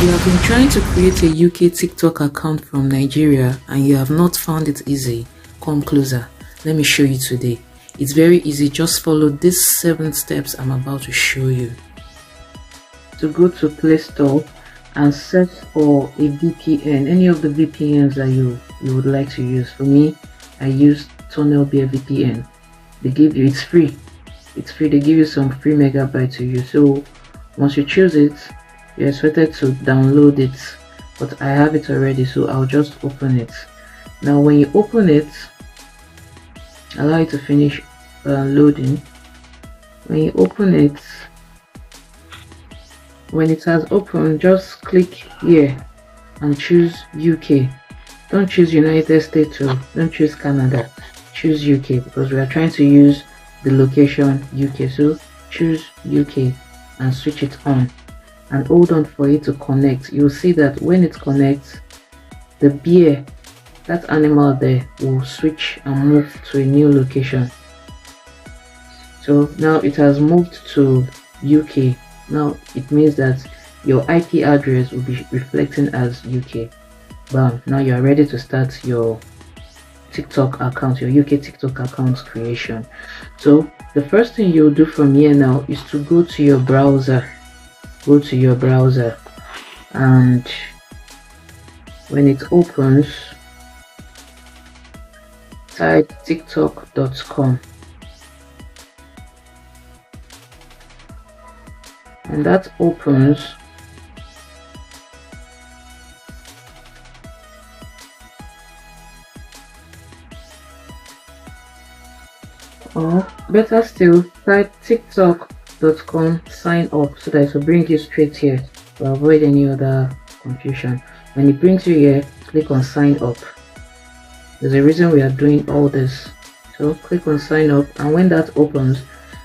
you have been trying to create a UK TikTok account from Nigeria and you have not found it easy, come closer. Let me show you today. It's very easy. Just follow these 7 steps I'm about to show you. To go to Play Store and search for a VPN, any of the VPNs that you would like to use. For me, I use Tunnelbear VPN. They give you, it's free. They give you some free megabytes to use. So once you choose it, you're expected to download it, but I have it already, so I'll just open it. Now when you open it, allow it to finish loading. When you open it, when it has opened, just click here and choose UK. Don't choose United States or don't choose Canada, choose UK, because we are trying to use the location UK. So choose UK and switch it on and hold on for it to connect. You'll see that when it connects, the bear, that animal there, will switch and move to a new location. So now it has moved to UK. Now it means that your IP address will be reflecting as UK. Bam, now you are ready to start your TikTok account, your UK TikTok account creation. So the first thing you'll do from here now is to go to your browser. Go to your browser, and when it opens, type tiktok.com, and that opens. Or better still, type tiktok.com sign up, so that it will bring you straight here to avoid any other confusion. When it brings you here, click on sign up. There's a reason we are doing all this, so click on sign up, and when that opens,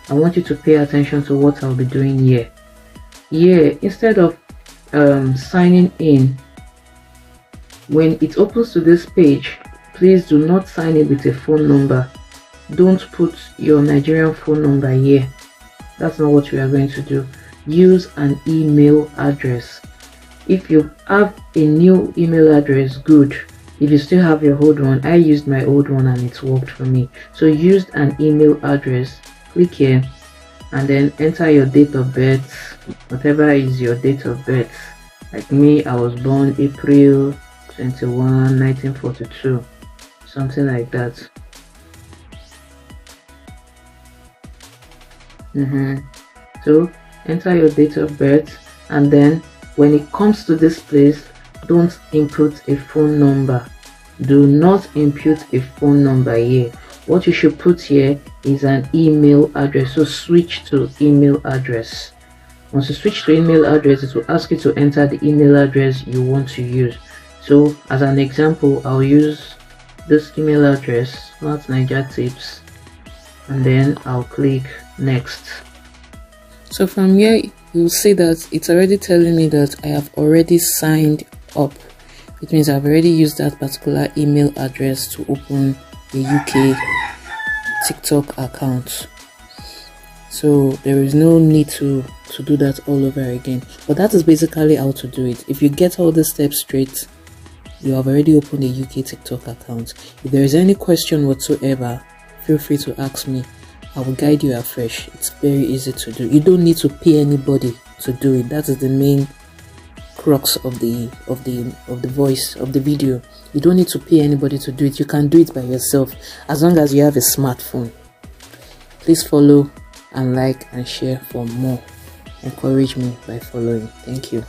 I want you to pay attention to what I'll be doing here. Instead of signing in, when it opens to this page, please do not sign in with a phone number. Don't put your Nigerian phone number here. That's not what we are going to do. Use an email address. If you have a new email address, good. If you still have your old one, I used my old one and it worked for me. So use an email address. Click here and then enter your date of birth, whatever is your date of birth. Like me, I was born April 21, 1942, something like that. So enter your date of birth, and then when it comes to this place, don't input a phone number. Do not input a phone number here. What you should put here is an email address. So switch to email address. Once you switch to email address, it will ask you to enter the email address you want to use. So as an example, I'll use this email address, smartnaijatips, and then I'll click next. So from here you'll see that it's already telling me that I have already signed up. It means I've already used that particular email address to open a UK TikTok account. So there is no need to do that all over again. But that is basically how to do it. If you get all the steps straight, you have already opened a UK TikTok account. If there is any question whatsoever, feel free to ask me. I will guide you afresh. It's very easy to do. You don't need to pay anybody to do it. That is the main crux of the voice of the video. You don't need to pay anybody to do it. You can do it by yourself as long as you have a smartphone. Please follow and like and share for more. Encourage me by following. Thank you.